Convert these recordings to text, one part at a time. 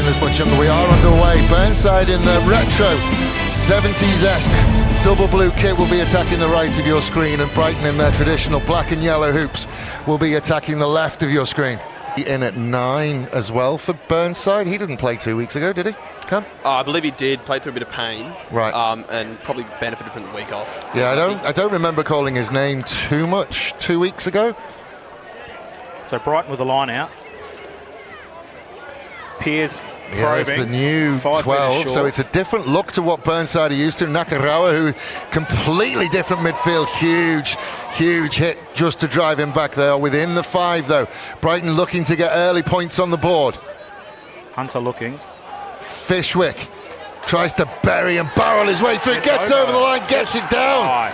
this much younger. We are underway. Burnside in the retro 70s-esque double blue kit will be attacking the right of your screen, and Brighton in their traditional black and yellow hoops will be attacking the left of your screen. In at 9 as well for Burnside. He didn't play 2 weeks ago, did he? Cam? I believe he did play through a bit of pain, right? And probably benefited from the week off. Yeah, I don't remember calling his name too much 2 weeks ago. So Brighton with the line out. Piers probing. Yeah, it's the new 12, so it's a different look to what Burnside are used to. Nakarawa, who completely different midfield, huge hit just to drive him back there. Within the 5 though. Brighton looking to get early points on the board. Hunter looking. Fishwick tries to bury and barrel his way through, gets over the line, gets it down.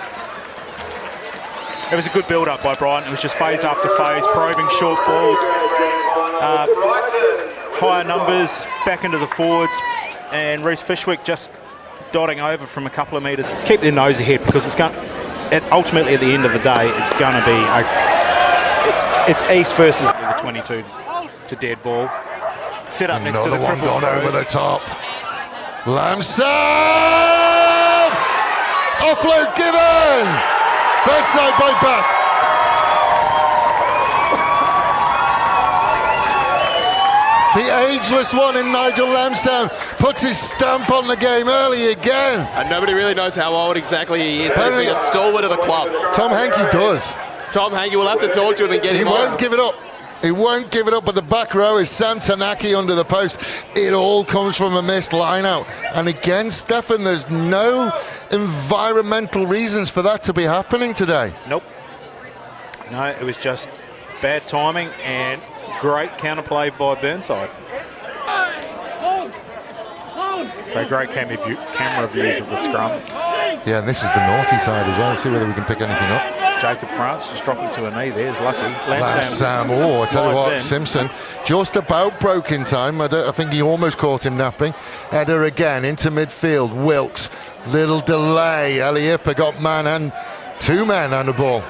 It was a good build-up by Brighton. It was just phase after phase, probing short balls, higher numbers, back into the forwards, and Reece Fishwick just dotting over from a couple of metres. Keep their nose ahead, because it's going. Ultimately, at the end of the day, it's going to be it's East versus the 22 to dead ball. Sit up next to the one gone over the top. Lamson! Offload given! Burnside by back. The ageless one in Nigel Lamson puts his stamp on the game early again. And nobody really knows how old exactly he is, but he's a stalwart of the club. Tom Hankey does. Tom Hankey will have to talk to him and get him on. He won't give it up. He won't give it up, but the back row is Sam Tanaki under the post. It all comes from a missed line-out. And again, Stefan, there's no environmental reasons for that to be happening today. Nope. No, it was just bad timing and great counterplay by Burnside. So great camera views of the scrum. Yeah, and this is the naughty side as well. Let's see whether we can pick anything up. Jacob France just dropping to a knee there. He's lucky. Lamson, I tell you what, Simpson just about broke in time. I think he almost caught him napping. Header again into midfield. Wilkes, little delay. Eliipa got two men on the ball.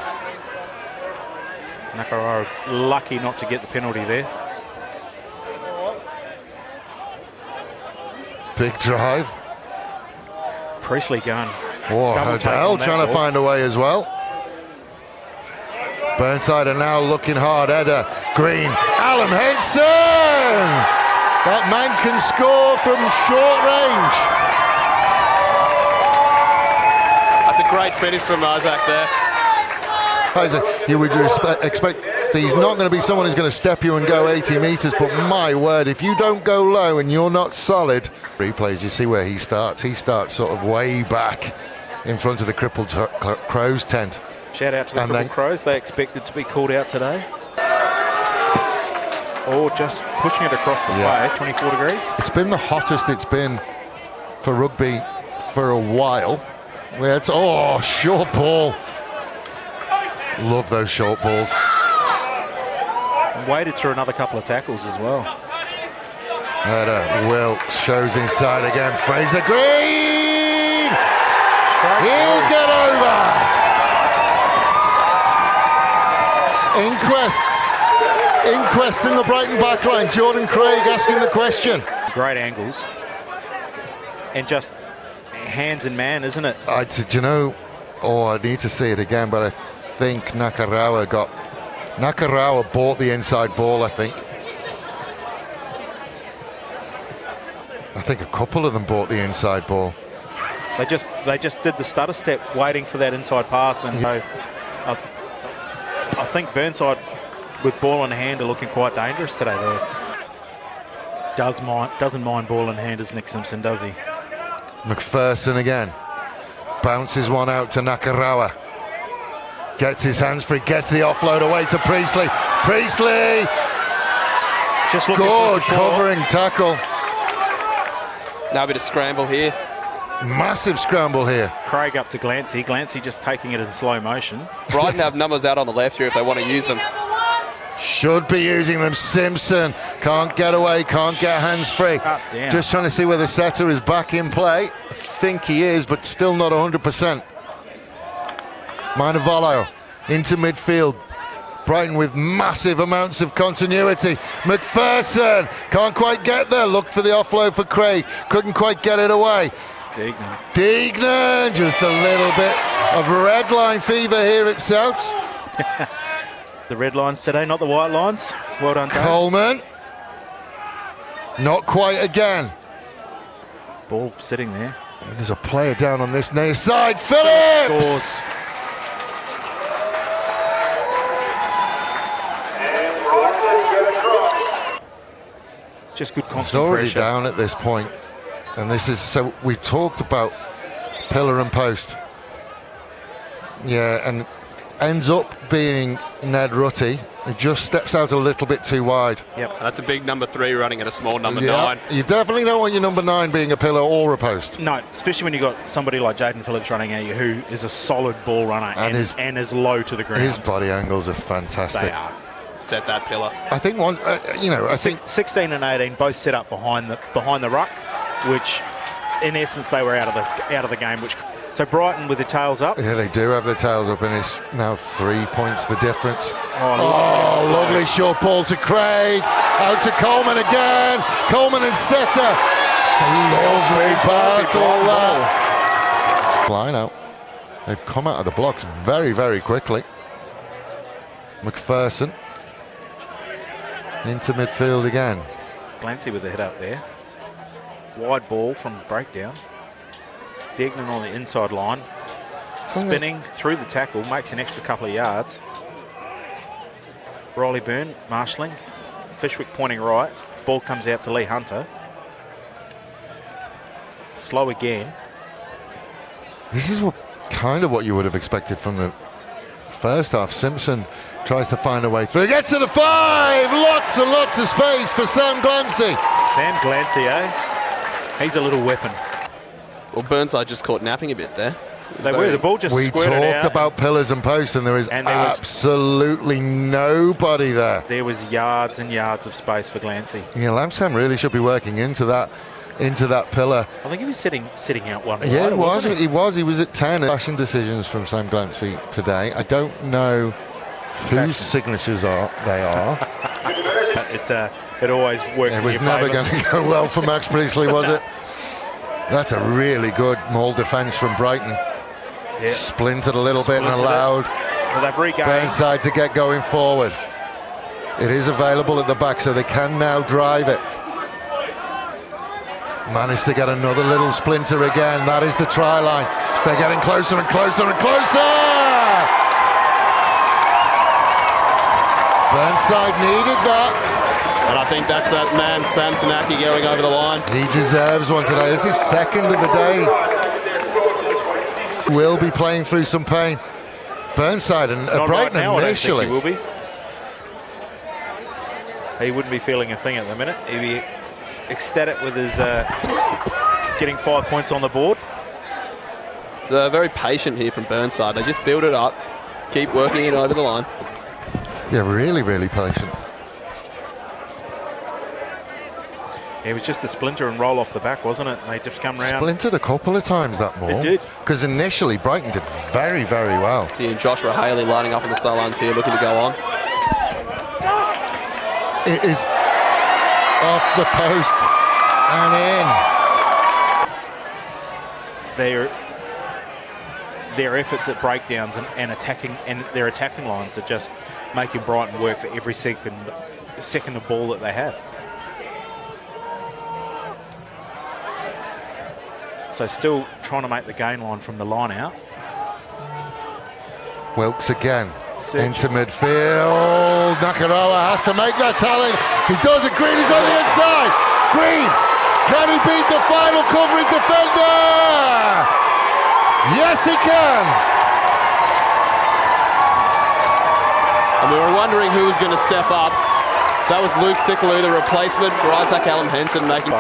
Nakarawa lucky not to get the penalty there. Big drive. Priestley going. Hodel trying to find a way as well. Burnside are now looking hard. Header, Green, Alan Henson! That man can score from short range. That's a great finish from Isaac there. Isaac, you would expect he's not going to be someone who's going to step you and go 80 metres, but my word, if you don't go low and you're not solid. Replays, you see where he starts. He starts sort of way back in front of the Crippled Crows tent. Shout out to the Crippled Crows. They expected to be called out today. Or just pushing it across the face, 24 degrees. It's been the hottest it's been for rugby for a while. Where it's, short ball. Love those short balls. And waded through another couple of tackles as well. Wilkes shows inside again. Fraser Green! He'll get over! Inquest in the Brighton backline. Jordan Craig asking the question. Great angles. And just hands in man, isn't it? I need to see it again, but I think Nakarawa bought the inside ball, I think a couple of them bought the inside ball. They just did the stutter step waiting for that inside pass, and I think Burnside with ball in hand are looking quite dangerous today there. Doesn't mind ball in hand as Nick Simpson, does he? McPherson again. Bounces one out to Nakarawa. Gets his hands free, gets the offload away to Priestley. Priestley! Just looking good covering tackle. Now a bit of scramble here. Massive scramble here. Craig up to Glancy. Glancy just taking it in slow motion. Brighton have numbers out on the left here if they want to use them. Should be using them. Simpson can't get away, can't get hands free. Just trying to see whether Setter is back in play. I think he is, but still not 100%. Minavolo into midfield. Brighton with massive amounts of continuity. McPherson can't quite get there. Looked for the offload for Craig. Couldn't quite get it away. Deignan, just a little bit of red line fever here at Souths. The red lines today, not the white lines. Well done, Dave. Coleman. Not quite again. Ball sitting there. There's a player down on this near side. Phillips! Scores. Just good It's already concentration. down at this point. And this is, so we talked about pillar and post. Yeah, and ends up being Ned Rutty. He just steps out a little bit too wide. Yep. That's a big number 3 running at a small number Yeah, 9. you definitely don't want your number 9 being a pillar or a post. No, especially when you've got somebody like Jaden Phillips running at you, who is a solid ball runner And and is low to the ground. His body angles are fantastic. They are. Set that pillar. I think one, I think 16 and 18 both set up behind the ruck, which in essence they were out of the game. So Brighton with their tails up. yeah, they do have their tails up, and it's now 3 points the difference. Oh, Lovely short ball to Craig, out to Coleman again. Coleman and Setter. It's a lovely battle that. Line out. They've come out of the blocks very, very quickly. McPherson into midfield again. Glancy with the hit up there. Wide ball from breakdown. Deignan on the inside line. Spinning through the tackle, makes an extra couple of yards. Riley Byrne marshalling. Fishwick pointing right. Ball comes out to Lee Hunter. Slow again. This is kind of what you would have expected from the first half. Simpson tries to find a way through. Gets to the 5. Lots and lots of space for Sam Glancy. Sam Glancy, He's a little weapon. Well, Burnside just caught napping a bit there. They were. The ball just We squirted talked out. about pillars and posts, and there is absolutely nobody there. There was yards and yards of space for Glancy. Yeah, Lamsam really should be working into that pillar. I think he was sitting out one. Yeah, wide, he was. wasn't He was. He was at 10. Fashion decisions from Sam Glancy today. I don't know whose signatures they are. It always works. It in was your never favour. going to go well for Max Priestley, was it? That's a really good maul defence from Brighton. Yeah. Splintered a little bit and Splintered it. allowed Well, they've regained. Burnside to get going forward. It is available at the back, so they can now drive it. Managed to get another little splinter again. That is the try line. They're getting closer and closer and closer. Burnside needed that. And I think that's that man, Sam Tanaki, going over the line. He deserves one today. This is second of the day. Will be playing through some pain. Burnside and Not Brighton right now, initially. I don't think he will be. He wouldn't be feeling a thing at the minute. He'd be ecstatic with his getting 5 points on the board. It's very patient here from Burnside. They just build it up, keep working it over the line. Yeah, really, really patient. It was just a splinter and roll off the back, wasn't it? And they just come round. Splintered a couple of times that ball. It did. Because initially Brighton did very, very well. Seeing Joshua Haley lining up on the sidelines here, looking to go on. It is off the post and in. Their efforts at breakdowns and attacking, and their attacking lines are just making Brighton work for every second of ball that they have. So still trying to make the gain line from the line out. Wilkes again. Search. Into midfield. Nakarawa has to make that tally. He does it. Green is on the inside. Green. Can he beat the final covering defender? Yes, he can. And we were wondering who was going to step up. That was Luke Sickaloo, the replacement for Isaac Allen Henson, making...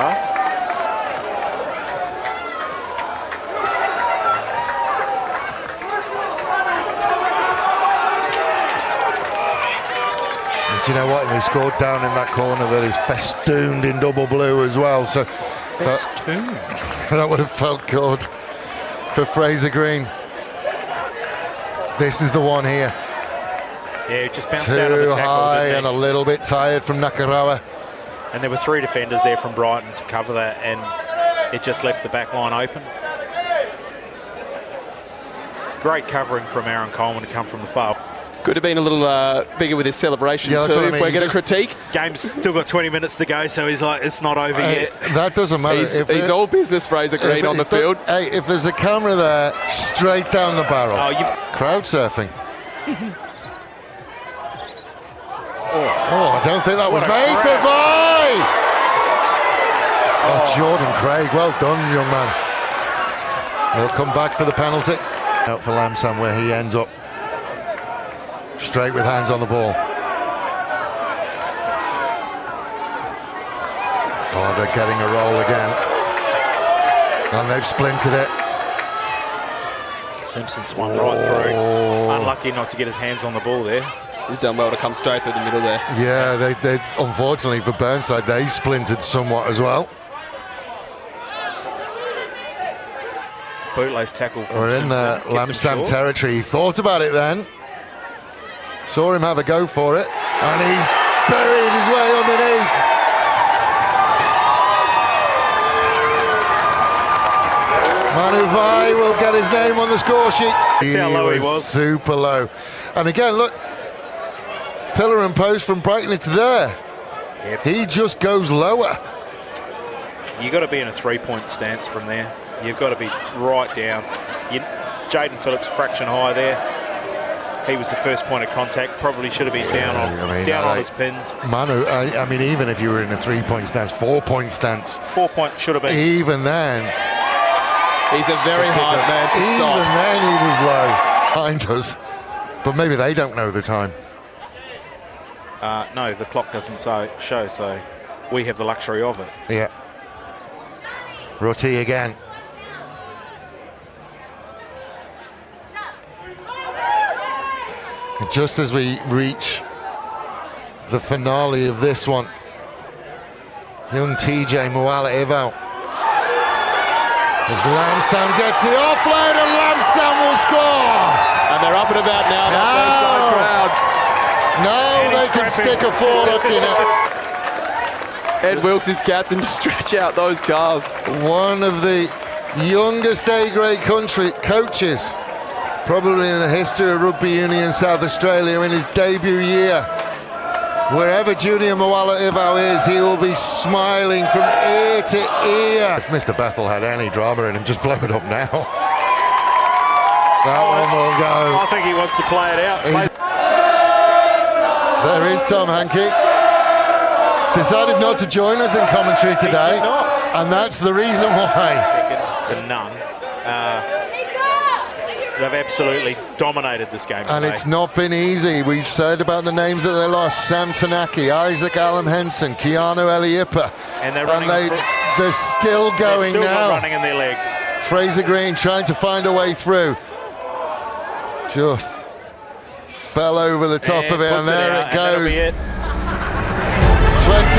Do you know what? And he scored down in that corner that is festooned in double blue as well. So that would have felt good for Fraser Green. This is the one here. Yeah, just bounced out of the Too tackle, high didn't and he? a little bit tired from Nakarawa. And there were 3 defenders there from Brighton to cover that, and it just left the back line open. Great covering from Aaron Coleman to come from the far. Could have been a little bigger with his celebration Yeah, that's too, what I if mean. we're going to Just- critique. Game's still got 20 minutes to go, so he's like, it's not over Hey, yet. that doesn't matter. He's all business, Fraser Green, on the field. Hey, if there's a camera there, straight down the barrel. Oh, you... Crowd surfing. I don't think that was What a made for Vi! Oh, Jordan Craig, well done, young man. He'll come back for the penalty. Out for Lamsam, where he ends up straight with hands on the ball. Oh, they're getting a roll again. And they've splintered it. Simpson's one right through. Unlucky not to get his hands on the ball there. He's done well to come straight through the middle there. Yeah, they unfortunately for Burnside, they splintered somewhat as well. Bootlace tackle from We're in Simpson. Kept him Lamsam short. territory. He thought about it then. Saw him have a go for it. And he's buried his way underneath. Manu Vai will get his name on the score sheet. See how low he was. Super low. And again, look. Pillar and post from Brighton, it's there. Yep. He just goes lower. You've got to be in a 3-point stance from there. You've got to be right down. Jaden Phillips fraction high there. He was the first point of contact. Probably should have been down on his pins. Manu, I mean, even if you were in a 3-point stance, 4-point stance, 4-point should have been. even then, He's a very hard man to even stop. then he was low. Behind us, but maybe they don't know the time. No, the clock doesn't show, so we have the luxury of it. Yeah. Roti again. And just as we reach the finale of this one, young TJ Moala Ivao. As Lamsam gets the offload and Lamsam will score! And they're up and about now, that Burnside crowd. No, they can stick a forelook in it. Ed Wilkes is captain to stretch out those calves. One of the youngest A-grade country coaches, probably in the history of rugby union South Australia, in his debut year. Wherever Junior Moala Ivao is, he will be smiling from ear to ear. If Mr. Bethel had any drama in him, just blow it up now. That one will go. I think he wants to play it out. There is Tom Hankey. Decided not to join us in commentary today, and that's the reason why. Second to none. They've absolutely dominated this game And today. it's not been easy. We've said about the names that they lost: Sam Tanaki, Isaac Allen Henson, Keanu Eliipa. And they're running they're still going They're still now. not running in their legs. Fraser Green trying to find a way through. Just fell over the top of it, and puts there out, it and that'll goes. be it. 2023.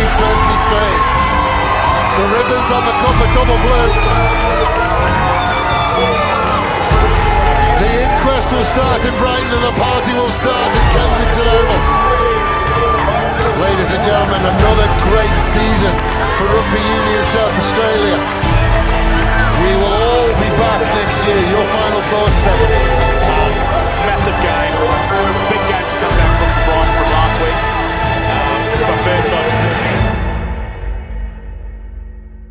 The ribbons on the cup are double blue. The inquest will start in Brighton and the party will start in Kensington Oval. Ladies and gentlemen, another great season for Rugby Union South Australia. We will all be back next year. Your final thoughts, Stefan?